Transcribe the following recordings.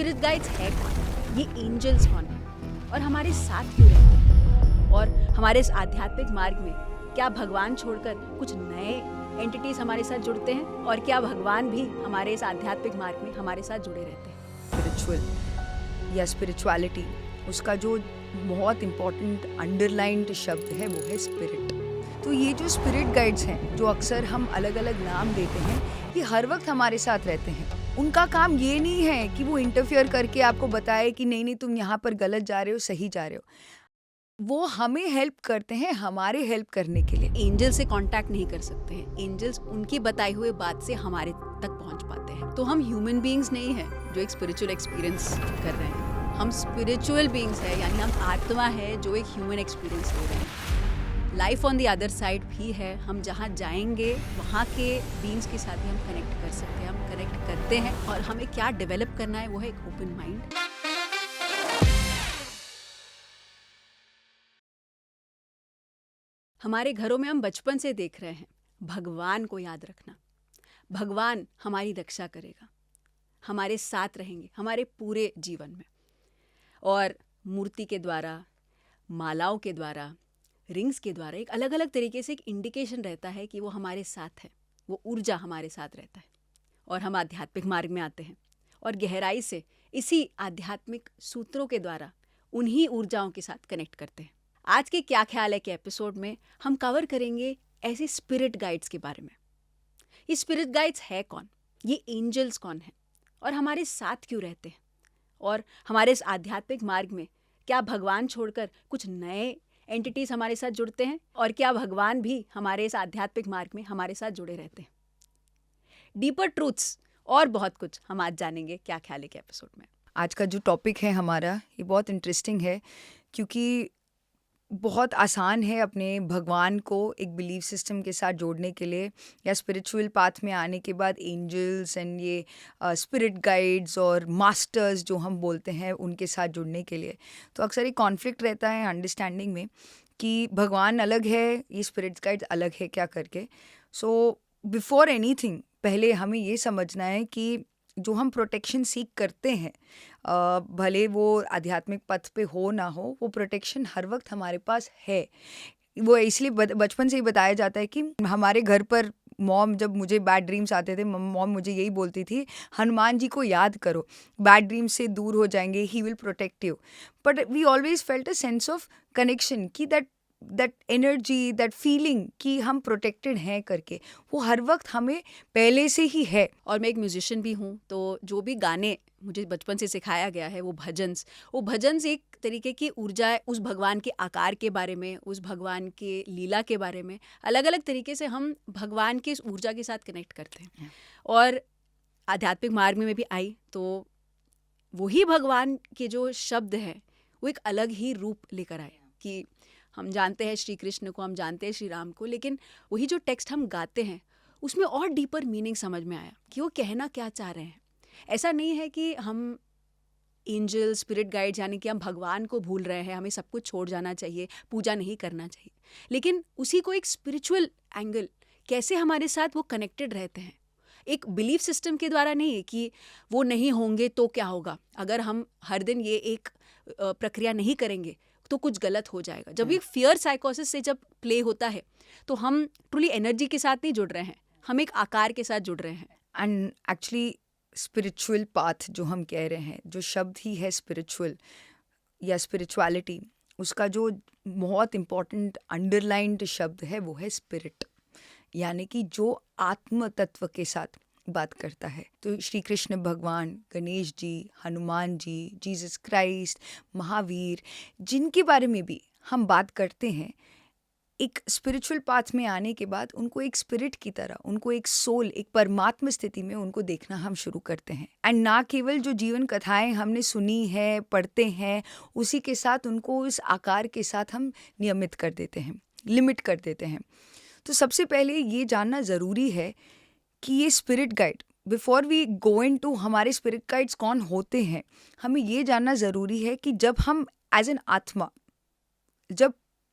Spirit guides है कौन, ये एंजल्स कौन है और हमारे साथ क्यों रहते हैं, और हमारे इस आध्यात्मिक मार्ग में क्या भगवान छोड़कर कुछ नए एंटिटीज हमारे साथ जुड़ते हैं, और क्या भगवान भी हमारे इस आध्यात्मिक मार्ग में हमारे साथ जुड़े रहते हैं। स्पिरिचुअल या स्पिरिचुअलिटी, उसका जो बहुत इम्पोर्टेंट अंडरलाइंड शब्द है वो है स्पिरिट। तो ये जो स्पिरिट गाइड्स हैं, जो अक्सर हम अलग अलग नाम देते हैं, ये हर वक्त हमारे साथ रहते हैं। उनका काम ये नहीं है कि वो इंटरफियर करके आपको बताए कि नहीं तुम यहाँ पर गलत जा रहे हो, सही जा रहे हो। वो हमें हेल्प करते हैं, हमारे हेल्प करने के लिए। एंजल से कांटेक्ट नहीं कर सकते हैं, एंजल्स उनकी बताई हुए बात से हमारे तक पहुंच पाते हैं। तो हम ह्यूमन बीइंग्स नहीं हैं जो एक स्पिरिचुअल एक्सपीरियंस कर रहे हैं, हम स्पिरिचुअल बीइंग्स हैं, यानी हम आत्मा है जो एक ह्यूमन एक्सपीरियंस ले रहे हैं। Life on the other side भी है, हम जहाँ जाएंगे वहाँ के बीइंग्स के साथ भी हम कनेक्ट कर सकते हैं, हम कनेक्ट करते हैं। और हमें क्या डेवलप करना है वो है एक ओपन माइंड। हमारे घरों में हम बचपन से देख रहे हैं भगवान को याद रखना, भगवान हमारी रक्षा करेगा, हमारे साथ रहेंगे हमारे पूरे जीवन में। और मूर्ति के द्वारा, मालाओं के द्वारा, रिंग्स के द्वारा एक अलग अलग तरीके से एक इंडिकेशन रहता है कि वो हमारे साथ है, वो ऊर्जा हमारे साथ रहता है। और हम आध्यात्मिक मार्ग में आते हैं और गहराई से इसी आध्यात्मिक सूत्रों के द्वारा उन्हीं ऊर्जाओं के साथ कनेक्ट करते हैं। आज के क्या ख्याल है के एपिसोड में हम कवर करेंगे ऐसे स्पिरिट गाइड्स के बारे में। ये स्पिरिट गाइड्स है कौन, ये एंजल्स कौन है और हमारे साथ क्यों रहते हैं, और हमारे इस आध्यात्मिक मार्ग में क्या भगवान छोड़कर कुछ नए एंटिटीज हमारे साथ जुड़ते हैं, और क्या भगवान भी हमारे इस आध्यात्मिक मार्ग में हमारे साथ जुड़े रहते हैं। डीपर ट्रूथ्स और बहुत कुछ हम आज जानेंगे क्या ख्याल है के एपिसोड में। आज का जो टॉपिक है हमारा, ये बहुत इंटरेस्टिंग है, क्योंकि बहुत आसान है अपने भगवान को एक बिलीफ सिस्टम के साथ जोड़ने के लिए, या स्पिरिचुअल पाथ में आने के बाद एंजल्स एंड ये स्पिरिट गाइड्स और मास्टर्स जो हम बोलते हैं उनके साथ जुड़ने के लिए। तो अक्सर एक कॉन्फ्लिक्ट रहता है अंडरस्टैंडिंग में कि भगवान अलग है, ये स्पिरिट गाइड्स अलग है क्या करके। सो बिफोर एनीथिंग पहले हमें ये समझना है कि जो हम प्रोटेक्शन सीख करते हैं, भले वो आध्यात्मिक पथ पे हो ना हो, वो प्रोटेक्शन हर वक्त हमारे पास है। वो इसलिए बचपन से ही बताया जाता है कि हमारे घर पर मॉम, जब मुझे बैड ड्रीम्स आते थे, मॉम मुझे यही बोलती थी, हनुमान जी को याद करो, बैड ड्रीम्स से दूर हो जाएंगे, he will protect you. But we always felt a sense of connection कि दैट एनर्जी, दैट फीलिंग कि हम प्रोटेक्टेड हैं करके, वो हर वक्त हमें पहले से ही है। और मैं एक म्यूजिशियन भी हूँ, तो जो भी गाने मुझे बचपन से सिखाया गया है वो भजन्स एक तरीके की ऊर्जा है, उस भगवान के आकार के बारे में, उस भगवान के लीला के बारे में अलग अलग तरीके से हम भगवान की इस ऊर्जा के साथ कनेक्ट करते हैं। और आध्यात्मिक मार्ग में भी आई तो वही भगवान के जो शब्द हैं वो एक अलग ही रूप लेकर आए। कि हम जानते हैं श्री कृष्ण को, हम जानते हैं श्री राम को, लेकिन वही जो टेक्स्ट हम गाते हैं उसमें और डीपर मीनिंग समझ में आया कि वो कहना क्या चाह रहे हैं। ऐसा नहीं है कि हम एंजल, स्पिरिट गाइड, यानी कि हम भगवान को भूल रहे हैं, हमें सब कुछ छोड़ जाना चाहिए, पूजा नहीं करना चाहिए, लेकिन उसी को एक स्पिरिचुअल एंगल कैसे हमारे साथ वो कनेक्टेड रहते हैं। एक बिलीफ सिस्टम के द्वारा नहीं कि वो नहीं होंगे तो क्या होगा, अगर हम हर दिन ये एक प्रक्रिया नहीं करेंगे तो कुछ गलत हो जाएगा। जब ये फियर साइकोसिस से जब प्ले होता है तो हम ट्रूली एनर्जी के साथ नहीं जुड़ रहे हैं, हम एक आकार के साथ जुड़ रहे हैं। एंड एक्चुअली स्पिरिचुअल पाथ जो हम कह रहे हैं, जो शब्द ही है स्पिरिचुअल या स्पिरिचुअलिटी, उसका जो बहुत इम्पोर्टेंट अंडरलाइंड शब्द है वो है स्पिरिट, यानी कि जो आत्म तत्व के साथ बात करता है। तो श्री कृष्ण भगवान, गणेश जी, हनुमान जी, जीसस क्राइस्ट, महावीर, जिनके बारे में भी हम बात करते हैं, एक स्पिरिचुअल पाथ में आने के बाद उनको एक स्पिरिट की तरह, उनको एक सोल, एक परमात्मा स्थिति में उनको देखना हम शुरू करते हैं। एंड ना केवल जो जीवन कथाएं हमने सुनी है, पढ़ते हैं, उसी के साथ उनको इस आकार के साथ हम नियमित कर देते हैं, लिमिट कर देते हैं। तो सबसे पहले ये जानना ज़रूरी है कि ये spirit guide, before we go into हमारे स्पिरिट गाइड्स कौन होते हैं, हमें ये जानना ज़रूरी है कि जब हम एज एन आत्मा, जब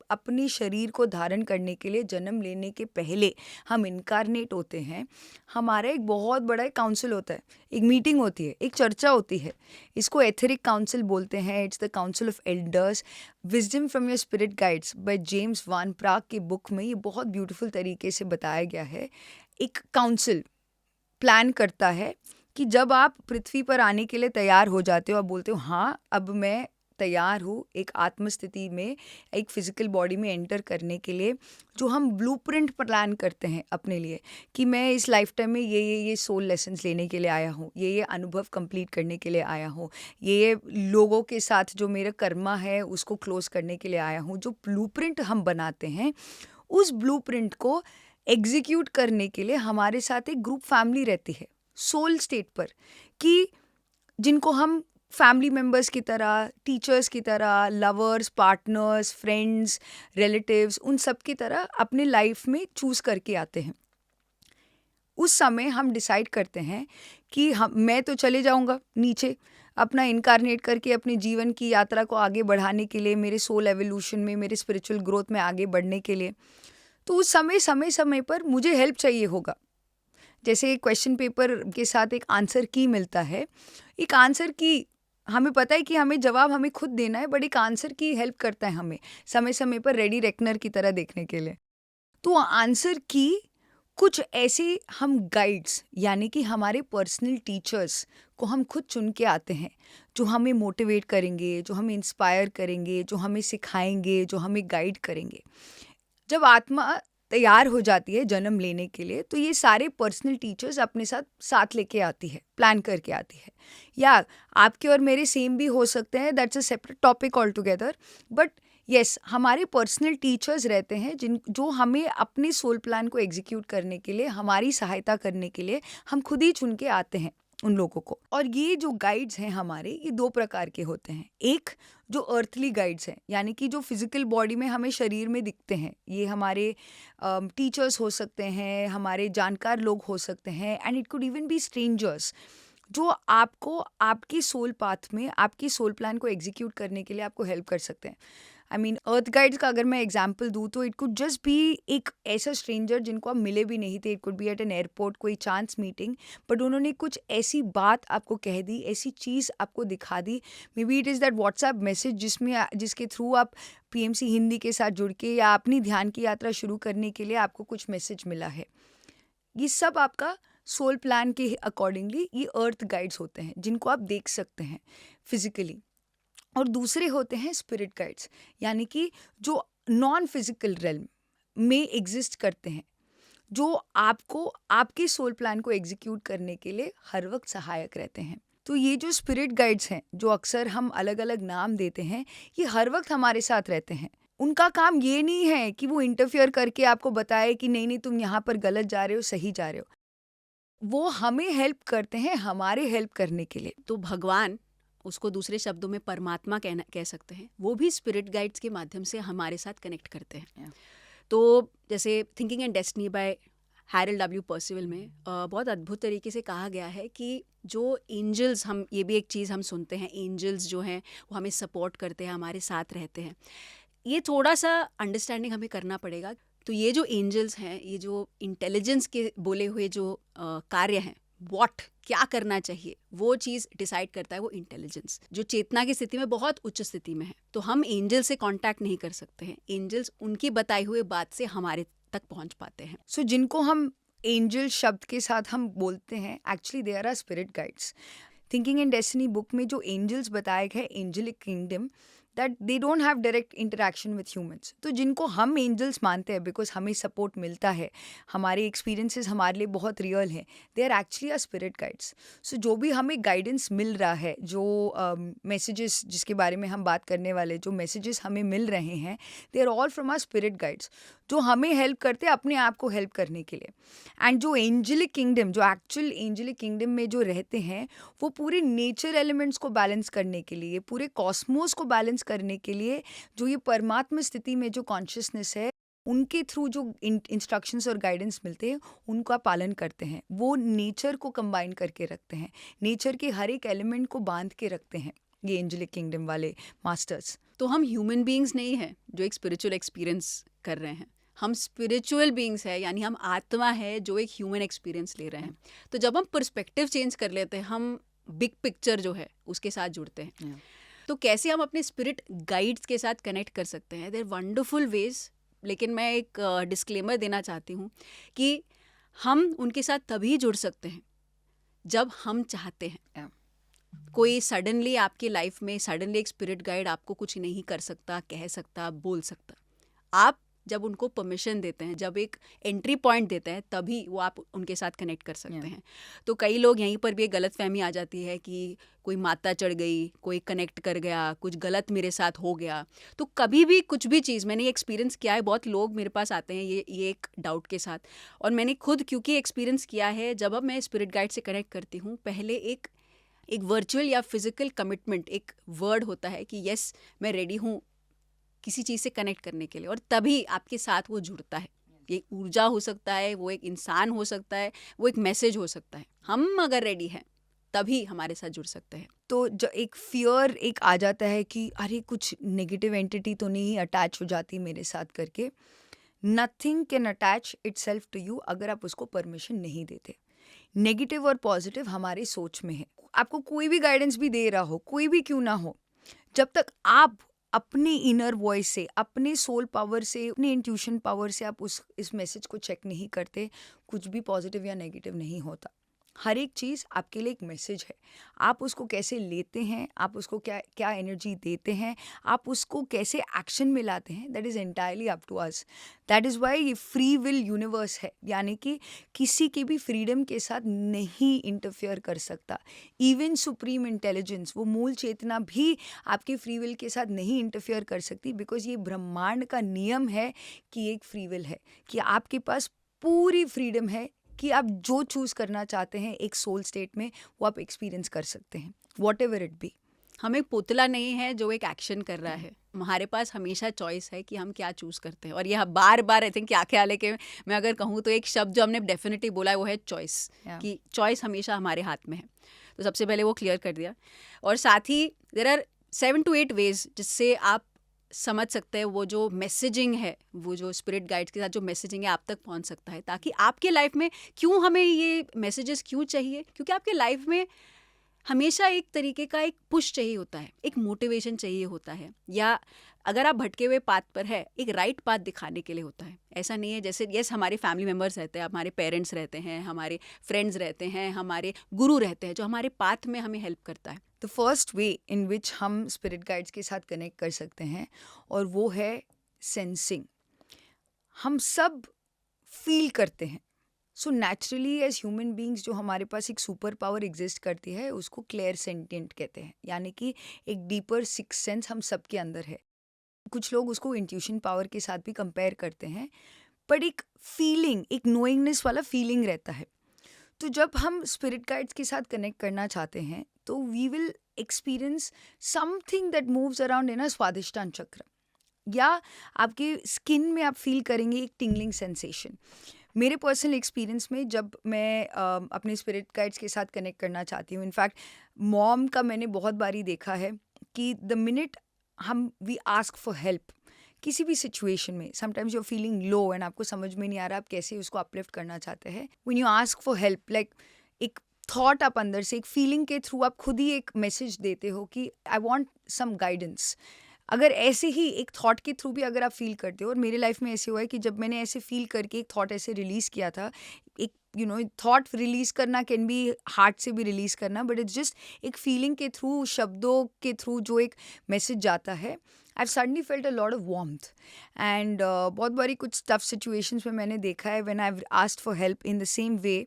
अपने शरीर को धारण करने के लिए जन्म लेने के पहले हम इनकारनेट होते हैं, हमारा एक बहुत बड़ा एक काउंसिल होता है, एक मीटिंग होती है, एक चर्चा होती है। इसको एथेरिक काउंसिल बोलते हैं। It's the council of elders. Wisdom from your spirit guides by James Van Praagh की बुक में ये बहुत ब्यूटीफुल तरीके से बताया गया है। एक काउंसिल प्लान करता है कि जब आप पृथ्वी पर आने के लिए तैयार हो जाते हो, आप बोलते हो हाँ अब मैं तैयार हूँ एक आत्मस्थिति में, एक फिजिकल बॉडी में एंटर करने के लिए, जो हम ब्लूप्रिंट प्लान करते हैं अपने लिए कि मैं इस लाइफ टाइम में ये सोल लेसन्स लेने के लिए आया हूँ, ये अनुभव कंप्लीट करने के लिए आया हूँ, ये लोगों के साथ जो मेरा कर्मा है उसको क्लोज करने के लिए आया हूँ। जो ब्लूप्रिंट हम बनाते हैं, उस ब्लूप्रिंट को एग्जीक्यूट करने के लिए हमारे साथ एक ग्रुप फैमिली रहती है सोल स्टेट पर, कि जिनको हम फैमिली मेम्बर्स की तरह, टीचर्स की तरह, लवर्स, पार्टनर्स, फ्रेंड्स, रिलेटिव्स, उन सब की तरह अपने लाइफ में चूज़ करके आते हैं। उस समय हम डिसाइड करते हैं कि मैं तो चले जाऊंगा नीचे अपना इनकारनेट करके अपने जीवन की यात्रा को आगे बढ़ाने के लिए, मेरे सोल एवोल्यूशन में, मेरे स्पिरिचुअल ग्रोथ में आगे बढ़ने के लिए। तो उस समय पर मुझे हेल्प चाहिए होगा। जैसे क्वेश्चन पेपर के साथ एक आंसर की मिलता है, एक आंसर की हमें पता है कि हमें जवाब हमें खुद देना है, बट एक आंसर की हेल्प करता है हमें समय पर रेडी रेकनर की तरह देखने के लिए। तो आंसर की कुछ ऐसे हम गाइड्स यानी कि हमारे पर्सनल टीचर्स को हम खुद चुन के आते हैं, जो हमें मोटिवेट करेंगे, जो हमें इंस्पायर करेंगे, जो हमें सिखाएंगे, जो हमें गाइड करेंगे। जब आत्मा तैयार हो जाती है जन्म लेने के लिए, तो ये सारे पर्सनल टीचर्स अपने साथ लेके आती है, प्लान करके आती है। या आपके और मेरे सेम भी हो सकते हैं, that's a separate topic all together, but yes हमारे पर्सनल टीचर्स रहते हैं जो हमें अपने सोल प्लान को एग्जीक्यूट करने के लिए, हमारी सहायता करने के लिए हम खुद ही चुन के आते हैं उन लोगों को। और ये जो गाइड्स हैं हमारे, ये 2 प्रकार के होते हैं। एक जो अर्थली गाइड्स हैं, यानी कि जो फिजिकल बॉडी में हमें शरीर में दिखते हैं, ये हमारे टीचर्स हो सकते हैं, हमारे जानकार लोग हो सकते हैं, and it could even be strangers, जो आपको आपकी सोल पाथ में, आपकी सोल प्लान को एग्जीक्यूट करने के लिए आपको हेल्प कर सकते हैं। आई मीन अर्थ गाइड्स का अगर मैं एग्जांपल दूँ तो इट कुड जस्ट बी एक ऐसा स्ट्रेंजर जिनको आप मिले भी नहीं थे, it could be at an airport, कोई चांस मीटिंग, बट उन्होंने कुछ ऐसी बात आपको कह दी, ऐसी चीज़ आपको दिखा दी। Maybe it is that WhatsApp message जिसके थ्रू आप पीएमसी हिंदी के साथ जुड़ के या अपनी ध्यान की यात्रा शुरू करने के लिए आपको कुछ मैसेज मिला है। ये सब आपका सोल प्लान के अकॉर्डिंगली ये अर्थ गाइड्स होते हैं, जिनको आप देख सकते हैं फिजिकली। और दूसरे होते हैं स्पिरिट गाइड्स, यानी कि जो नॉन फिजिकल रेल्म में एग्जिस्ट करते हैं, जो आपको आपके सोल प्लान को एग्जीक्यूट करने के लिए हर वक्त सहायक रहते हैं। तो ये जो स्पिरिट गाइड्स हैं, जो अक्सर हम अलग अलग नाम देते हैं, ये हर वक्त हमारे साथ रहते हैं। उनका काम ये नहीं है कि वो इंटरफियर करके आपको बताए कि नहीं तुम यहाँ पर गलत जा रहे हो, सही जा रहे हो। वो हमें हेल्प करते हैं हमारे हेल्प करने के लिए। तो भगवान, उसको दूसरे शब्दों में परमात्मा कह सकते हैं, वो भी स्पिरिट गाइड्स के माध्यम से हमारे साथ कनेक्ट करते हैं। तो जैसे thinking and destiny by Harold W Percival में बहुत अद्भुत तरीके से कहा गया है कि जो एंजल्स, हम ये भी एक चीज़ हम सुनते हैं, एंजल्स जो हैं वो हमें सपोर्ट करते हैं, हमारे साथ रहते हैं। ये थोड़ा सा अंडरस्टैंडिंग हमें करना पड़ेगा। तो ये जो एंजल्स हैं, ये जो इंटेलिजेंस के बोले हुए जो कार्य हैं, क्या करना चाहिए, वो चीज़ डिसाइड करता है वो इंटेलिजेंस, जो चेतना की स्थिति में बहुत उच्च स्थिति में है। तो हम एंजल से कांटेक्ट नहीं कर सकते हैं, एंजल्स उनकी बताई हुई बात से हमारे तक पहुंच पाते हैं। सो जिनको हम एंजल शब्द के साथ हम बोलते हैं, actually they are spirit guides. Thinking and destiny book में जो एंजल्स बताए गए, angelic kingdom, that they don't have direct interaction with humans. तो जिनको हम एंजल्स मानते हैं बिकॉज हमें सपोर्ट मिलता है, हमारे एक्सपीरियंसेस हमारे लिए बहुत रियल हैं, they are actually a spirit guides. So जो भी हमें गाइडेंस मिल रहा है, जो मैसेजेस जिसके बारे में हम बात करने वाले, जो मैसेजेस हमें मिल रहे हैं, they are all from our spirit guides, जो हमें हेल्प करते हैं अपने आप को हेल्प करने के लिए। एंड जो एंजलिक किंगडम, जो एक्चुअल एंजलिक किंगडम में जो रहते हैं, वो पूरे नेचर एलिमेंट्स को बैलेंस करने के लिए, पूरे कॉस्मोस को बैलेंस करने के लिए, जो ये परमात्मा स्थिति में जो कॉन्शियसनेस है, उनके थ्रू जो इंस्ट्रक्शंस और गाइडेंस मिलते हैं, उनका पालन करते हैं। वो नेचर को कंबाइन करके रखते हैं, नेचर के हर एक एलिमेंट को बांध के रखते हैं ये एंजेलिक किंगडम वाले मास्टर्स। तो हम ह्यूमन बीइंग्स नहीं हैं जो एक स्पिरिचुअल एक्सपीरियंस कर रहे हैं, हम स्पिरिचुअल बीइंग्स है, यानी हम आत्मा है जो एक ह्यूमन एक्सपीरियंस ले रहे हैं। तो जब हम पर्सपेक्टिव चेंज कर लेते हैं, हम बिग पिक्चर जो है उसके साथ जुड़ते हैं। तो कैसे हम अपने स्पिरिट गाइड्स के साथ कनेक्ट कर सकते हैं? देयर वंडरफुल वेज, लेकिन मैं एक डिस्क्लेमर देना चाहती हूँ कि हम उनके साथ तभी जुड़ सकते हैं जब हम चाहते हैं। कोई सडनली आपकी लाइफ में सडनली एक स्पिरिट गाइड आपको कुछ नहीं कर सकता, कह सकता, बोल सकता। आप जब उनको परमिशन देते हैं, जब एक एंट्री पॉइंट देते हैं, तभी वो आप उनके साथ कनेक्ट कर सकते हैं। तो कई लोग यहीं पर भी एक गलत फहमी आ जाती है कि कोई माता चढ़ गई, कोई कनेक्ट कर गया, कुछ गलत मेरे साथ हो गया। तो कभी भी कुछ भी चीज़, मैंने एक्सपीरियंस किया है, बहुत लोग मेरे पास आते हैं ये एक डाउट के साथ, और मैंने खुद क्योंकि एक्सपीरियंस किया है, जब अब मैं स्पिरिट गाइड से कनेक्ट करती हूँ, पहले एक वर्चुअल या फिजिकल कमिटमेंट, एक वर्ड होता है कि यस मैं रेडी हूँ किसी चीज़ से कनेक्ट करने के लिए, और तभी आपके साथ वो जुड़ता है। ये ऊर्जा हो सकता है, वो एक इंसान हो सकता है, वो एक मैसेज हो सकता है। हम अगर रेडी हैं तभी हमारे साथ जुड़ सकते हैं। तो जो एक फियर एक आ जाता है कि अरे कुछ नेगेटिव एंटिटी तो नहीं अटैच हो जाती मेरे साथ करके। Nothing can attach itself to you अगर आप उसको परमिशन नहीं देते। नेगेटिव और पॉजिटिव हमारे सोच में है। आपको कोई भी गाइडेंस भी दे रहा हो, कोई भी क्यों ना हो, जब तक आप अपनी इनर वॉइस से, अपने सोल पावर से, अपने इंट्यूशन पावर से आप इस मैसेज को चेक नहीं करते, कुछ भी पॉजिटिव या नेगेटिव नहीं होता। हर एक चीज़ आपके लिए एक मैसेज है। आप उसको कैसे लेते हैं, आप उसको क्या क्या एनर्जी देते हैं, आप उसको कैसे एक्शन में लाते हैं, that is entirely up to us. That is why ये फ्री विल यूनिवर्स है, यानी कि किसी की भी फ्रीडम के साथ नहीं इंटरफेयर कर सकता। इवन सुप्रीम इंटेलिजेंस, वो मूल चेतना भी आपके फ्री विल के साथ नहीं इंटरफेयर कर सकती, बिकॉज ये ब्रह्मांड का नियम है कि एक फ्री विल है, कि आपके पास पूरी फ्रीडम है कि आप जो चूज़ करना चाहते हैं एक सोल स्टेट में, वो आप एक्सपीरियंस कर सकते हैं, वॉट एवर इट बी। हम एक पुतला नहीं है जो एक एक्शन कर रहा है। हमारे पास हमेशा चॉइस है कि हम क्या चूज़ करते हैं। और यह बार बार आई थिंक क्या ख्याल है कि मैं अगर कहूँ तो एक शब्द जो हमने डेफिनेटली बोला है वो है चॉइस, कि चॉइस हमेशा हमारे हाथ में है। तो सबसे पहले वो क्लियर कर दिया। और साथ ही देयर आर 7 to 8 वेज जिससे आप समझ सकते हैं वो जो मैसेजिंग है, वो जो स्पिरिट गाइड्स के साथ जो मैसेजिंग है आप तक पहुंच सकता है, ताकि आपके लाइफ में क्यों हमें ये मैसेजेस क्यों चाहिए, क्योंकि आपके लाइफ में हमेशा एक तरीके का एक पुश चाहिए होता है, एक मोटिवेशन चाहिए होता है, या अगर आप भटके हुए पाथ पर है, एक राइट पाथ दिखाने के लिए होता है। ऐसा नहीं है जैसे यस हमारे फैमिली मेम्बर्स रहते हैं, हमारे पेरेंट्स रहते हैं, हमारे फ्रेंड्स रहते हैं, हमारे गुरु रहते हैं जो हमारे पाथ में हमें हेल्प करता है। द फर्स्ट वे इन विच हम स्पिरिट गाइड्स के साथ कनेक्ट कर सकते हैं, और वो है सेंसिंग। हम सब फील करते हैं। So naturally as human beings जो हमारे पास एक सुपर पावर एग्जिस्ट करती है, उसको क्लियर सेंटिएंट कहते हैं, यानी कि एक डीपर सिक्स सेंस हम सब के अंदर है। कुछ लोग उसको इंट्यूशन पावर के साथ भी कंपेयर करते हैं, बट एक फीलिंग, एक नोइंगनेस वाला फीलिंग रहता है। तो जब हम स्पिरिट गाइड्स के साथ कनेक्ट करना चाहते हैं, तो we will experience something that moves around in a Swadhisthana chakra, या आपके स्किन में आप फील करेंगे एक टिंगलिंग सेंसेशन। मेरे पर्सनल एक्सपीरियंस में जब मैं अपने स्पिरिट गाइड्स के साथ कनेक्ट करना चाहती हूँ, इनफैक्ट मॉम का मैंने बहुत बारी देखा है कि द मिनट हम वी आस्क फॉर हेल्प किसी भी सिचुएशन में, sometimes you are feeling low and आपको समझ में नहीं आ रहा आप कैसे उसको अपलिफ्ट करना चाहते हैं, when you ask for help, like एक थॉट आप अंदर से, एक फीलिंग के थ्रू आप खुद ही एक मैसेज देते हो कि आई वॉन्ट सम गाइडेंस। अगर ऐसे ही एक थॉट के थ्रू भी अगर आप फील करते हो, और मेरे लाइफ में ऐसे हुआ है कि जब मैंने ऐसे फील करके एक थॉट ऐसे रिलीज़ किया था, एक थॉट रिलीज़ करना कैन बी हार्ट से भी रिलीज़ करना, बट इट्स जस्ट एक फीलिंग के थ्रू, शब्दों के थ्रू जो एक मैसेज जाता है, I have suddenly felt a lot of warmth. And बहुत बारी कुछ टफ सिचुएशंस में मैंने देखा है when I have asked for help in the same way,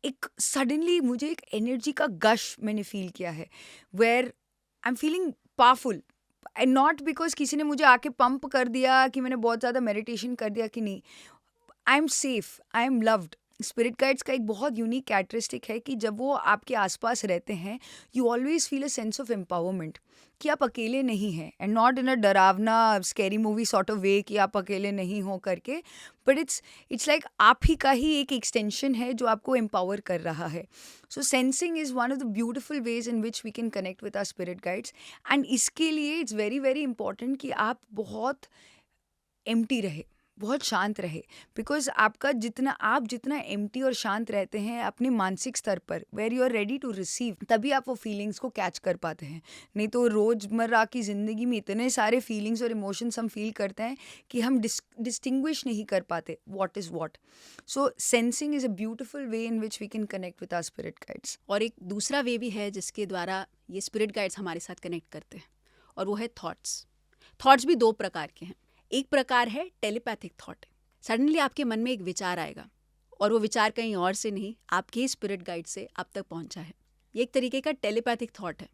एक सडनली मुझे एक एनर्जी का गश मैंने फील किया है, where I am feeling powerful, and not because किसी ने मुझे आके पंप कर दिया कि मैंने बहुत ज़्यादा मेडिटेशन कर दिया कि नहीं, I am safe, I am loved, spirit guides का एक बहुत यूनिक कैरेक्टरिस्टिक है कि जब वो आपके आसपास रहते हैं, you always feel a sense of empowerment कि आप अकेले नहीं हैं, एंड नॉट इन अ डरावना स्कैरी मूवी सॉर्ट ऑफ वे कि आप अकेले नहीं हो करके, बट इट्स लाइक आप ही का ही एक एक्सटेंशन है जो आपको एम्पावर कर रहा है. So sensing is one of the beautiful ways in which we can connect with our spirit guides. And इसके लिए इट्स वेरी वेरी इंपॉर्टेंट कि आप बहुत एम्प्टी रहे, बहुत शांत रहे, बिकॉज आप जितना एम्प्टी और शांत रहते हैं अपने मानसिक स्तर पर, where you are ready to receive, तभी आप वो फीलिंग्स को कैच कर पाते हैं. नहीं तो रोज़मर्रा की ज़िंदगी में इतने सारे फीलिंग्स और इमोशंस हम फील करते हैं कि हम डिस्टिंग्विश नहीं कर पाते what is what. So sensing is a beautiful way in which we can connect with our spirit guides. और एक दूसरा वे भी है जिसके द्वारा ये स्पिरिट गाइड्स हमारे साथ कनेक्ट करते हैं, और वो है थॉट्स. थॉट्स भी दो प्रकार के हैं. एक प्रकार है टेलीपैथिक थॉट. सडनली आपके मन में एक विचार आएगा और वो विचार कहीं और से नहीं, आपके ही स्पिरिट गाइड से आप तक पहुंचा है. ये एक तरीके का टेलीपैथिक थॉट है.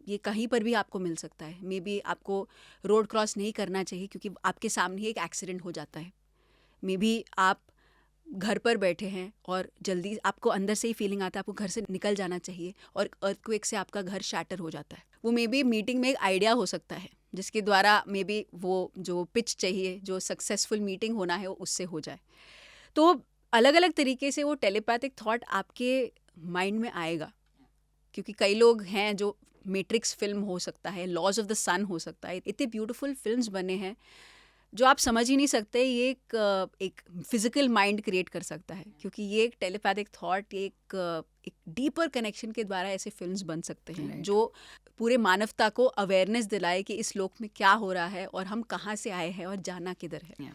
ये कहीं पर भी आपको मिल सकता है. मे बी आपको रोड क्रॉस नहीं करना चाहिए क्योंकि आपके सामने ही एक एक्सीडेंट हो जाता है. मे बी आप घर पर बैठे हैं और जल्दी आपको अंदर से ही फीलिंग आता है आपको घर से निकल जाना चाहिए, और अर्थक्वेक से आपका घर शैटर हो जाता है. वो मे बी मीटिंग में एक आइडिया हो सकता है जिसके द्वारा मे बी वो जो पिच चाहिए, जो सक्सेसफुल मीटिंग होना है, वो उससे हो जाए. तो अलग अलग तरीके से वो टेलीपैथिक थॉट आपके माइंड में आएगा. क्योंकि कई लोग हैं जो मैट्रिक्स फिल्म हो सकता है, लॉज ऑफ द सन हो सकता है, इतने ब्यूटीफुल फिल्म्स बने हैं जो आप समझ ही नहीं सकते. ये एक फिजिकल माइंड क्रिएट कर सकता है, क्योंकि ये एक टेलीपैथिक थॉट, एक डीपर कनेक्शन के द्वारा ऐसे फिल्म्स बन सकते हैं Right. जो पूरे मानवता को अवेयरनेस दिलाए कि इस लोक में क्या हो रहा है और हम कहाँ से आए हैं और जाना किधर है. Yeah.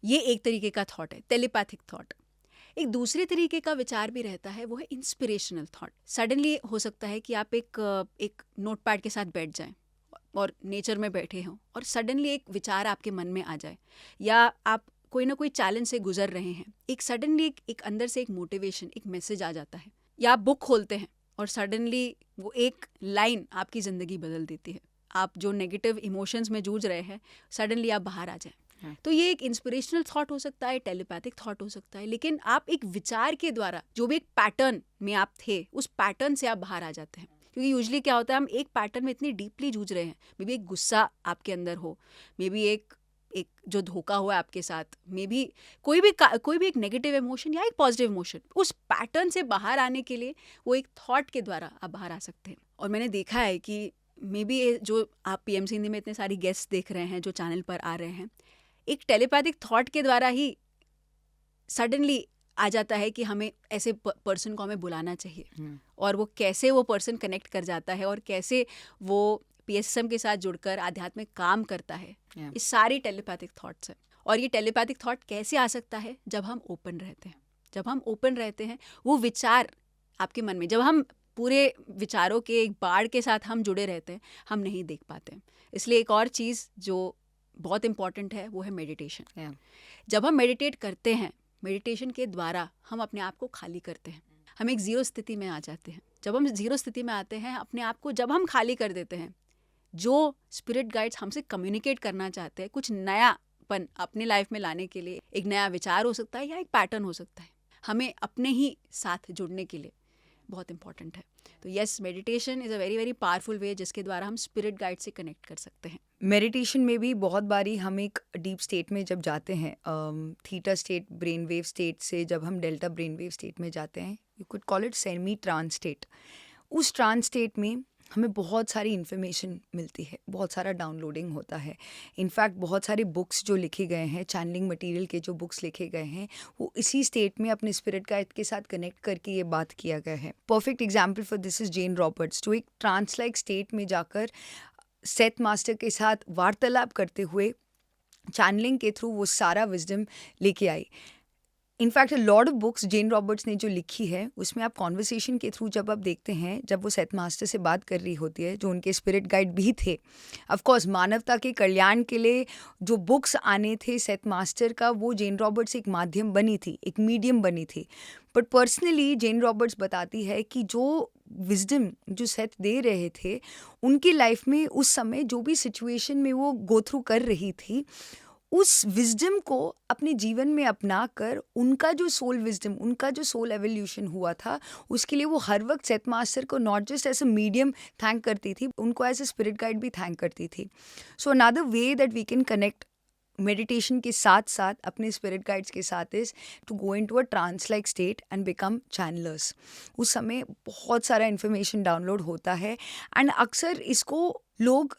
ये एक तरीके का थॉट है, टेलीपैथिक थॉट. एक दूसरे तरीके का विचार भी रहता है, वो है इंस्पिरेशनल थॉट. सडनली हो सकता है कि आप एक नोटपैड के साथ बैठ जाएं और नेचर में बैठे हों और सडनली एक विचार आपके मन में आ जाए, या आप कोई ना कोई चैलेंज से गुजर रहे हैं, एक सडनली एक अंदर से एक मोटिवेशन, एक मैसेज आ जाता है. या आप बुक खोलते हैं और सडनली वो एक लाइन आपकी ज़िंदगी बदल देती है. आप जो नेगेटिव इमोशंस में जूझ रहे हैं, सडनली आप बाहर आ जाएं. तो ये एक इंस्पिरेशनल थॉट हो सकता है, टेलीपैथिक थॉट हो सकता है. लेकिन आप एक विचार के द्वारा, जो भी एक पैटर्न में आप थे, उस पैटर्न से आप बाहर आ जाते हैं. क्योंकि यूजली क्या होता है, हम एक पैटर्न में इतनी डीपली जूझ रहे हैं, मे बी एक गुस्सा आपके अंदर हो, मे बी एक जो धोखा हुआ है आपके साथ, मे बी कोई भी एक नेगेटिव इमोशन या एक पॉजिटिव इमोशन, उस पैटर्न से बाहर आने के लिए वो एक थॉट के द्वारा आप बाहर आ सकते हैं. और मैंने देखा है कि मे बी जो आप पीएमसी हिंदी में इतने सारी गेस्ट देख रहे हैं जो चैनल पर आ रहे हैं, एक टेलीपैथिक थॉट के द्वारा ही सडनली आ जाता है कि हमें ऐसे पर्सन को हमें बुलाना चाहिए. और वो कैसे वो पर्सन कनेक्ट कर जाता है और कैसे वो पीएसएम के साथ जुड़कर आध्यात्मिक काम करता है, ये सारी टेलीपैथिक थॉट्स हैं. और ये टेलीपैथिक थॉट कैसे आ सकता है, जब हम ओपन रहते हैं. जब हम ओपन रहते हैं, वो विचार आपके मन में, जब हम पूरे विचारों के एक बाढ़ के साथ हम जुड़े रहते हैं, हम नहीं देख पाते. इसलिए एक और चीज़ जो बहुत इम्पॉर्टेंट है वो है मेडिटेशन. जब हम मेडिटेट करते हैं, मेडिटेशन के द्वारा हम अपने आप को खाली करते हैं, हम एक ज़ीरो स्थिति में आ जाते हैं. जब हम ज़ीरो स्थिति में आते हैं, अपने आप को जब हम खाली कर देते हैं, जो स्पिरिट गाइड्स हमसे कम्युनिकेट करना चाहते हैं, कुछ नयापन अपने लाइफ में लाने के लिए, एक नया विचार हो सकता है या एक पैटर्न हो सकता है, हमें अपने ही साथ जुड़ने के लिए बहुत इंपॉर्टेंट है. तो yes, meditation is a very very powerful वे जिसके द्वारा हम स्पिरिट गाइड से कनेक्ट कर सकते हैं. मेडिटेशन में भी बहुत बारी हम एक डीप स्टेट में जब जाते हैं, theta state, brain wave state से जब हम डेल्टा ब्रेन वेव स्टेट में जाते हैं, you could call it semi trance state. उस ट्रांस स्टेट में हमें बहुत सारी इन्फॉर्मेशन मिलती है, बहुत सारा डाउनलोडिंग होता है. इनफैक्ट बहुत सारे बुक्स जो लिखे गए हैं, चैनलिंग मटेरियल के जो बुक्स लिखे गए हैं, वो इसी स्टेट में अपने स्पिरिट गाइड के साथ कनेक्ट करके ये बात किया गया है. Perfect example for this is Jane Roberts, जो एक ट्रांस लाइक स्टेट में जाकर सेथ मास्टर के साथ वार्तालाप करते हुए चैनलिंग के थ्रू वो सारा विजडम लेके आई. In fact lot of books Jane Roberts ने जो लिखी है, उसमें आप कॉन्वर्सेशन के थ्रू जब आप देखते हैं, जब वो सेथ मास्टर से बात कर रही होती है, जो उनके स्पिरिट गाइड भी थे, ऑफ कोर्स मानवता के कल्याण के लिए जो बुक्स आने थे सेथ मास्टर का, वो जेन रॉबर्ट्स एक माध्यम बनी थी, एक मीडियम बनी थी. बट पर्सनली जेन रॉबर्ट्स बताती है कि जो विजडम जो सेथ दे रहे थे, उनकी लाइफ में उस समय जो भी सिचुएशन में वो गो थ्रू कर रही थी, उस विजडम को अपने जीवन में अपना कर उनका जो सोल विजडम, उनका जो सोल एवोल्यूशन हुआ था, उसके लिए वो हर वक्त सेथ मास्टर को not just as a medium thank करती थी, उनको एज अ स्पिरिट गाइड भी थैंक करती थी. So another way that we can connect meditation के साथ साथ अपने स्पिरिट गाइड्स के साथ is to go into a trance like state and become channellers. उस समय बहुत सारा इन्फॉर्मेशन डाउनलोड होता है एंड अक्सर इसको लोग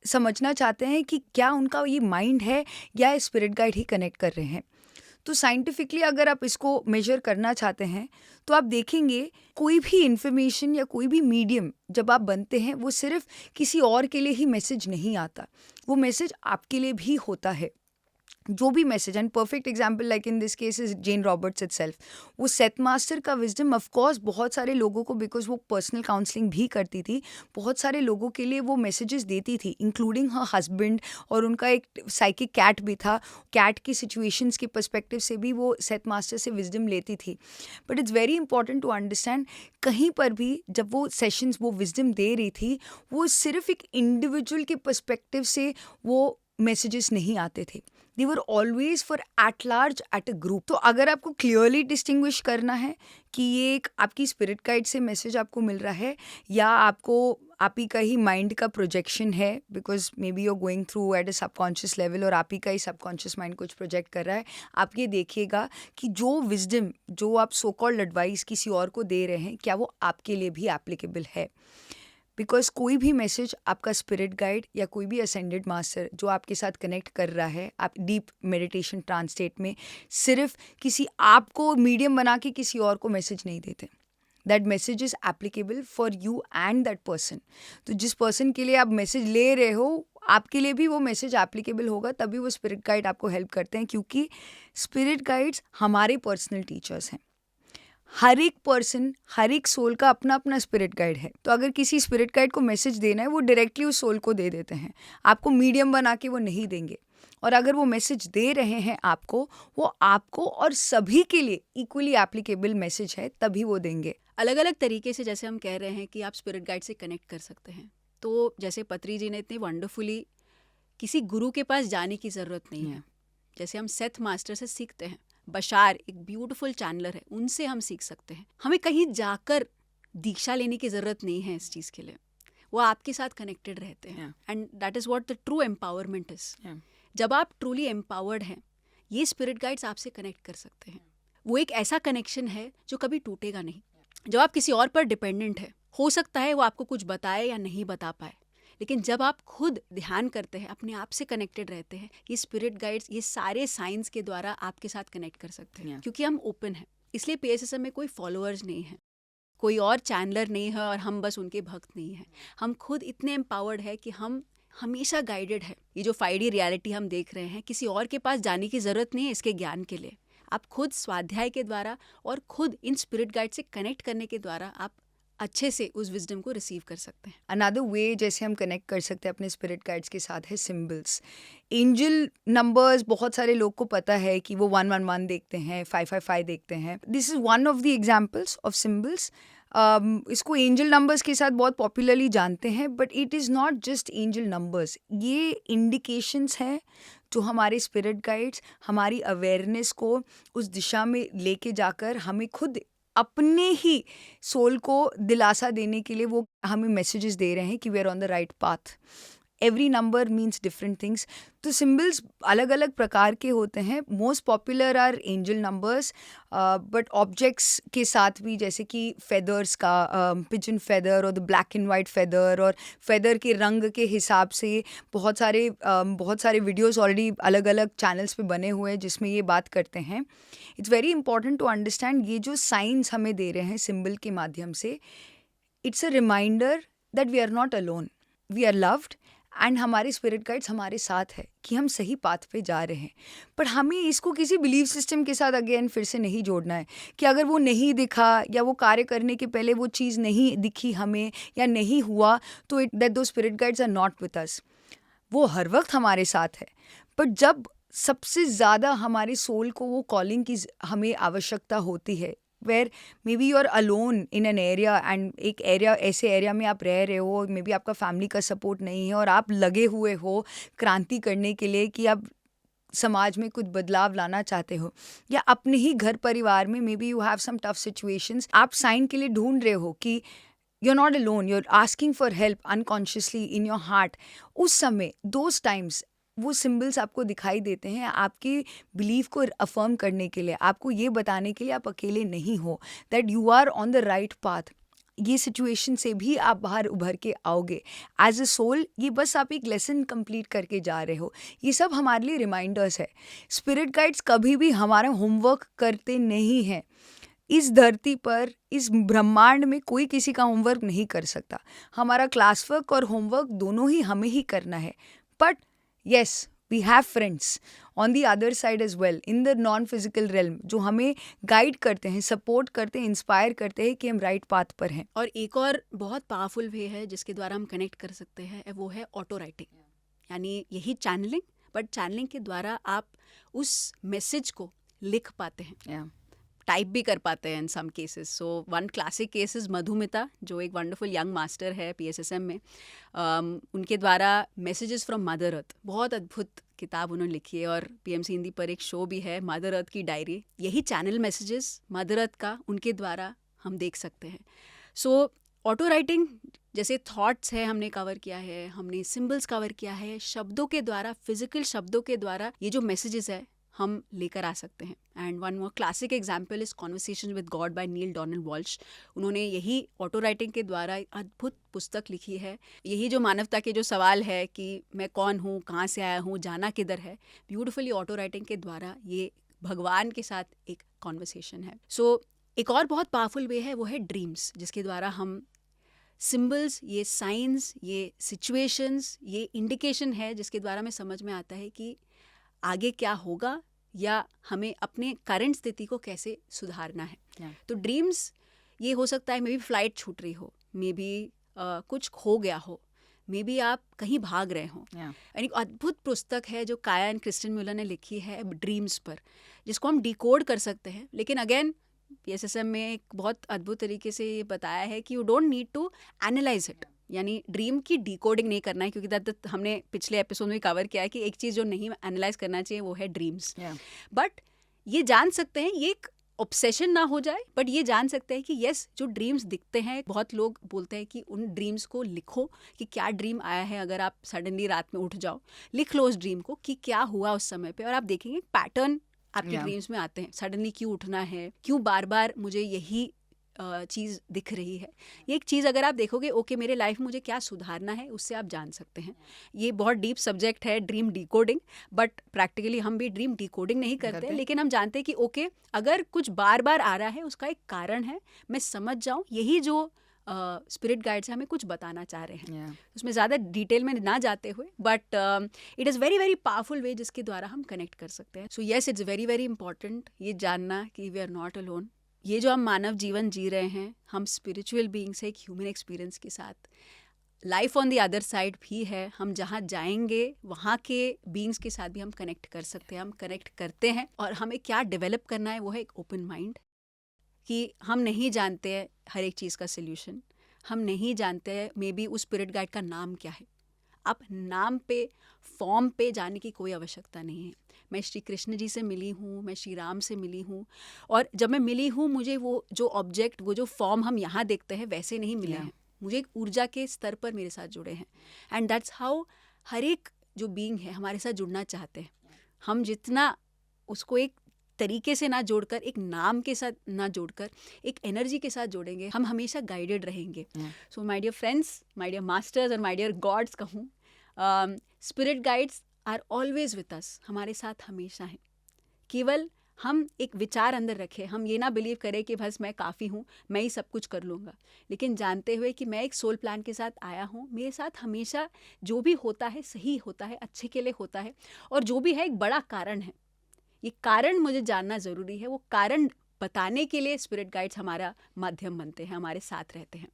समझना चाहते हैं कि क्या उनका ये माइंड है या स्पिरिट गाइड ही कनेक्ट कर रहे हैं. तो साइंटिफिकली अगर आप इसको मेजर करना चाहते हैं तो आप देखेंगे कोई भी इन्फॉर्मेशन या कोई भी मीडियम जब आप बनते हैं वो सिर्फ किसी और के लिए ही मैसेज नहीं आता, वो मैसेज आपके लिए भी होता है. जो भी message, and perfect example like in this case is Jane Roberts itself. वो सेथ मास्टर का विजडम ऑफ कोर्स बहुत सारे लोगों को, बिकॉज वो पर्सनल काउंसलिंग भी करती थी, बहुत सारे लोगों के लिए वो मैसेजेस देती थी, इंक्लूडिंग हर हस्बैंड. और उनका एक साइकिक कैट भी था. कैट की सिचुएशंस के पर्सपेक्टिव से भी वो सेथ मास्टर से विजडम लेती थी. But it's very important to understand, कहीं पर भी जब वो सेशंस वो विजडम दे रही थी, वो सिर्फ एक इंडिविजुअल के पर्सपेक्टिव से वो मैसेजेस नहीं आते थे. They were always for at large at a group. तो अगर आपको क्लियरली डिस्टिंग्विश करना है कि ये एक आपकी स्पिरिट गाइड से मैसेज आपको मिल रहा है या आपको आप ही का ही माइंड का प्रोजेक्शन है, because maybe you are going through at a subconscious level और आप ही का ही सबकॉन्शियस माइंड कुछ प्रोजेक्ट कर रहा है, आप ये देखिएगा कि जो विजडम, जो आप सो कॉल्ड एडवाइस किसी और को दे रहे हैं, क्या वो आपके लिए भी एप्लीकेबल है. बिकॉज कोई भी मैसेज आपका स्पिरिट गाइड या कोई भी असेंडेड मास्टर जो आपके साथ कनेक्ट कर रहा है आप डीप मेडिटेशन ट्रांस स्टेट में, सिर्फ किसी आपको मीडियम बना के किसी और को मैसेज नहीं देते. That message is applicable for you and that person. तो जिस पर्सन के लिए आप मैसेज ले रहे हो, आपके लिए भी वो मैसेज एप्लीकेबल होगा, तभी वो स्पिरिट गाइड आपको हेल्प करते हैं, क्योंकि स्पिरिट गाइड्स हमारे पर्सनल टीचर्स हैं. हर एक पर्सन, हर एक सोल का अपना अपना स्पिरिट गाइड है. तो अगर किसी स्पिरिट गाइड को मैसेज देना है, वो डायरेक्टली उस सोल को दे देते हैं, आपको मीडियम बना के वो नहीं देंगे. और अगर वो मैसेज दे रहे हैं आपको, वो आपको और सभी के लिए इक्वली एप्लीकेबल मैसेज है, तभी वो देंगे. अलग अलग तरीके से जैसे हम कह रहे हैं कि आप स्पिरिट गाइड से कनेक्ट कर सकते हैं, तो जैसे पत्री जी ने इतनी वंडरफुली, किसी गुरु के पास जाने की ज़रूरत नहीं है. जैसे हम सेथ मास्टर से सीखते हैं, बशार एक ब्यूटीफुल चैनलर है, उनसे हम सीख सकते हैं. हमें कहीं जाकर दीक्षा लेने की ज़रूरत नहीं है इस चीज़ के लिए, वो आपके साथ कनेक्टेड रहते हैं. And that is what the true empowerment is. जब आप ट्रूली एम्पावर्ड हैं, ये स्पिरिट गाइड्स आपसे कनेक्ट कर सकते हैं. वो एक ऐसा कनेक्शन है जो कभी टूटेगा नहीं. जब आप किसी और पर डिपेंडेंट है, हो सकता है वो आपको कुछ बताए या नहीं बता पाए, लेकिन जब आप खुद ध्यान करते हैं, अपने आप से कनेक्टेड रहते हैं, ये स्पिरिट गाइड्स ये सारे साइंस के द्वारा आपके साथ कनेक्ट कर सकते हैं. क्योंकि हम ओपन हैं, इसलिए पीएसएसएम में कोई फॉलोअर्स नहीं है, कोई और चैनलर नहीं है और हम बस उनके भक्त नहीं हैं. हम खुद इतने एम्पावर्ड है कि हम हमेशा गाइडेड है. ये जो 5D रियलिटी हम देख रहे हैं, किसी और के पास जाने की ज़रूरत नहीं है इसके ज्ञान के लिए. आप खुद स्वाध्याय के द्वारा और खुद इन स्पिरिट गाइड से कनेक्ट करने के द्वारा आप अच्छे से उस विजडम को रिसीव कर सकते हैं. अनदर वे जैसे हम कनेक्ट कर सकते हैं अपने स्पिरिट गाइड्स के साथ है सिम्बल्स. एंजल नंबर्स बहुत सारे लोग को पता है कि वो 111 देखते हैं, 555 देखते हैं. This is one of the examples of symbols. इसको एंजल नंबर्स के साथ बहुत पॉपुलरली जानते हैं, but it is not just angel numbers. ये इंडिकेशंस हैं जो हमारे स्पिरिट गाइड्स हमारी अवेयरनेस को उस दिशा में लेके जाकर हमें खुद अपने ही सोल को दिलासा देने के लिए वो हमें मैसेजेस दे रहे हैं कि we are on the right path. Every number means different things. तो सिम्बल्स अलग अलग प्रकार के होते हैं. Most popular are angel numbers, but objects के साथ भी, जैसे कि फेदर्स का, पिजन फेदर और the black and white feather, और फेदर के रंग के हिसाब से बहुत सारे वीडियोस ऑलरेडी अलग अलग चैनल्स पे बने हुए हैं जिसमें ये बात करते हैं. It's very important to understand ये जो साइंस हमें दे रहे हैं सिम्बल के माध्यम से, it's a reminder that we are not alone, we are loved and हमारे स्पिरिट गाइड्स हमारे साथ है कि हम सही पाथ पे जा रहे हैं. पर हमें इसको किसी बिलीफ सिस्टम के साथ अगेन फिर से नहीं जोड़ना है कि अगर वो नहीं दिखा या वो कार्य करने के पहले वो चीज़ नहीं दिखी हमें या नहीं हुआ तो that though spirit guides are not with us. वो हर वक्त हमारे साथ है. पर जब सबसे ज़्यादा हमारे सोल को वो कॉलिंग की हमें आवश्यकता होती है, where maybe you are alone in an area, and एक एरिया, ऐसे एरिया में आप रह रहे हो, मे बी आपका फैमिली का सपोर्ट नहीं है और आप लगे हुए हो क्रांति करने के लिए कि आप समाज में कुछ बदलाव लाना चाहते हो, या अपने ही घर परिवार में maybe you have some tough situations, आप साइन के लिए ढूंढ रहे हो कि you're not alone, you're asking for help unconsciously in your heart, उस समय those times वो सिम्बल्स आपको दिखाई देते हैं आपके बिलीफ को अफर्म करने के लिए, आपको ये बताने के लिए आप अकेले नहीं हो, that you are on the right path. ये सिचुएशन से भी आप बाहर उभर के आओगे एज अ सोल। ये बस आप एक लेसन कंप्लीट करके जा रहे हो। ये सब हमारे लिए रिमाइंडर्स है। स्पिरिट गाइड्स कभी भी हमारा होमवर्क करते नहीं हैं। इस धरती पर, इस ब्रह्मांड में कोई किसी का होमवर्क नहीं कर सकता। हमारा क्लास वर्क और होमवर्क दोनों ही हमें ही करना है। But yes, we have friends on the other side as well in the non physical realm, जो हमें गाइड करते हैं, सपोर्ट करते हैं, इंस्पायर करते हैं कि हम राइट पाथ पर हैं। और एक और बहुत पावरफुल वे है जिसके द्वारा हम कनेक्ट कर सकते हैं, वो है ऑटो राइटिंग, यानी यही चैनलिंग, बट चैनलिंग के द्वारा आप उस मैसेज को लिख पाते हैं, टाइप भी कर पाते हैं in some cases. So one classic case is Madhumita, जो एक वंडरफुल यंग मास्टर है PSSM में। उनके द्वारा मैसेजेस फ्रॉम मदर अर्थ, बहुत अद्भुत किताब उन्होंने लिखी है, और PMC हिंदी पर एक शो भी है, मदर अर्थ की डायरी। यही चैनल मैसेजेस मदर अर्थ का उनके द्वारा हम देख सकते हैं। सो ऑटो राइटिंग जैसे थॉट्स है हमने कवर किया है, हमने सिम्बल्स कवर किया है, शब्दों के द्वारा, फिजिकल शब्दों के द्वारा ये जो मैसेजेस है हम लेकर आ सकते हैं। And one more classic example is conversation with God by Neale Donald Walsch. उन्होंने यही ऑटो राइटिंग के द्वारा एक अद्भुत पुस्तक लिखी है। यही जो मानवता के जो सवाल है कि मैं कौन हूँ, कहाँ से आया हूँ, जाना किधर है, ब्यूटिफुली ऑटो राइटिंग के द्वारा ये भगवान के साथ एक कॉन्वर्सेशन है। सो एक और बहुत पावरफुल वे है, वो है ड्रीम्स, जिसके द्वारा हम सिम्बल्स, ये साइंस, ये सिचुएशंस, ये इंडिकेशन है जिसके द्वारा हमें समझ में आता है कि आगे क्या होगा या हमें अपने करंट स्थिति को कैसे सुधारना है। तो ड्रीम्स ये हो सकता है, मे बी फ्लाइट छूट रही हो, मे बी कुछ खो गया हो, मे बी आप कहीं भाग रहे हो। यानी अद्भुत पुस्तक है जो काया एंड क्रिस्टिन म्यूलर ने लिखी है ड्रीम्स पर, जिसको हम डिकोड कर सकते हैं। लेकिन अगेन PSSM में एक बहुत अद्भुत तरीके से ये बताया है कि you don't need to analyze it, यानी ड्रीम की डिकोडिंग नहीं करना है, क्योंकि दैट हमने पिछले एपिसोड में कवर किया है कि एक चीज़ जो नहीं एनालाइज करना चाहिए वो है ड्रीम्स। बट ये जान सकते हैं, ये एक ऑब्सेशन ना हो जाए, बट ये जान सकते हैं कि यस, जो ड्रीम्स दिखते हैं, बहुत लोग बोलते हैं कि उन ड्रीम्स को लिखो कि क्या ड्रीम आया है। अगर आप सडनली रात में उठ जाओ, लिख लो उस ड्रीम को कि क्या हुआ उस समय पे, और आप देखेंगे पैटर्न आपके ड्रीम्स में आते हैं। सडनली क्यों उठना है, क्यों बार बार मुझे यही चीज़ दिख रही है। ये एक चीज़ अगर आप देखोगे, ओके मेरे लाइफ में मुझे क्या सुधारना है, उससे आप जान सकते हैं। ये बहुत डीप सब्जेक्ट है ड्रीम डिकोडिंग, बट प्रैक्टिकली हम भी ड्रीम डिकोडिंग नहीं करते, लेकिन हम जानते हैं कि ओके अगर कुछ बार बार आ रहा है उसका एक कारण है, मैं समझ जाऊँ। यही जो स्पिरिट गाइड्स हमें कुछ बताना चाह रहे हैं। उसमें ज़्यादा डिटेल में ना जाते हुए, but it is very very powerful वे जिसके द्वारा हम कनेक्ट कर सकते हैं। So yes, it's very very important ये जानना कि वी आर नॉट अलोन। ये जो हम मानव जीवन जी रहे हैं, हम स्पिरिचुअल बीइंग्स है, एक ह्यूमन एक्सपीरियंस के साथ। Life on the other side भी है, हम जहाँ जाएंगे वहाँ के बीइंग्स के साथ भी हम कनेक्ट कर सकते हैं, हम कनेक्ट करते हैं। और हमें क्या डेवलप करना है वो है एक ओपन माइंड, कि हम नहीं जानते हैं हर एक चीज़ का सल्यूशन, हम नहीं जानते हैं मे बी उस स्पिरिट गाइड का नाम क्या है। आप नाम पे, फॉर्म पे जाने की कोई आवश्यकता नहीं है। मैं श्री कृष्ण जी से मिली हूँ, मैं श्री राम से मिली हूँ, और जब मैं मिली हूँ मुझे वो जो ऑब्जेक्ट, वो जो फॉर्म हम यहाँ देखते हैं वैसे नहीं मिले हैं। मुझे एक ऊर्जा के स्तर पर मेरे साथ जुड़े हैं, एंड दैट्स हाउ हर एक जो बीइंग है हमारे साथ जुड़ना चाहते हैं। हम जितना उसको एक तरीके से ना जोड़कर, एक नाम के साथ ना जोड़कर, एक एनर्जी के साथ जोड़ेंगे, हम हमेशा गाइडेड रहेंगे। So my dear friends, my dear masters और माय डियर गॉड्स कहूँ, spirit guides are always with us, हमारे साथ हमेशा हैं। केवल हम एक विचार अंदर रखें, हम ये ना बिलीव करें कि बस मैं काफ़ी हूँ, मैं ही सब कुछ कर लूँगा, लेकिन जानते हुए कि मैं एक सोल प्लान के साथ आया हूँ, मेरे साथ हमेशा जो भी होता है सही होता है, अच्छे के लिए होता है, और जो भी है एक बड़ा कारण है। ये कारण मुझे जानना ज़रूरी है, वो कारण बताने के लिए स्पिरिट गाइड्स हमारा माध्यम बनते हैं, हमारे साथ रहते हैं।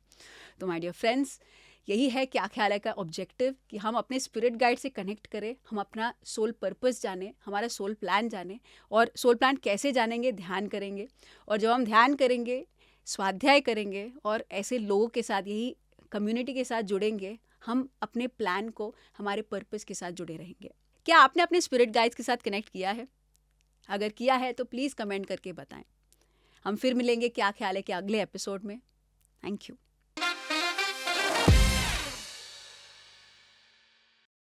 तो माय डियर फ्रेंड्स, यही है क्या ख्याल है का ऑब्जेक्टिव, कि हम अपने स्पिरिट गाइड से कनेक्ट करें, हम अपना सोल पर्पस जाने, हमारा सोल प्लान जाने। और सोल प्लान कैसे जानेंगे? ध्यान करेंगे, और जब हम ध्यान करेंगे, स्वाध्याय करेंगे और ऐसे लोगों के साथ, यही कम्युनिटी के साथ जुड़ेंगे, हम अपने प्लान को, हमारे पर्पस के साथ जुड़े रहेंगे। क्या आपने अपने स्पिरिट गाइड्स के साथ कनेक्ट किया है? अगर किया है तो प्लीज़ कमेंट करके बताएं। हम फिर मिलेंगे क्या ख्याल है कि अगले एपिसोड में। Thank you.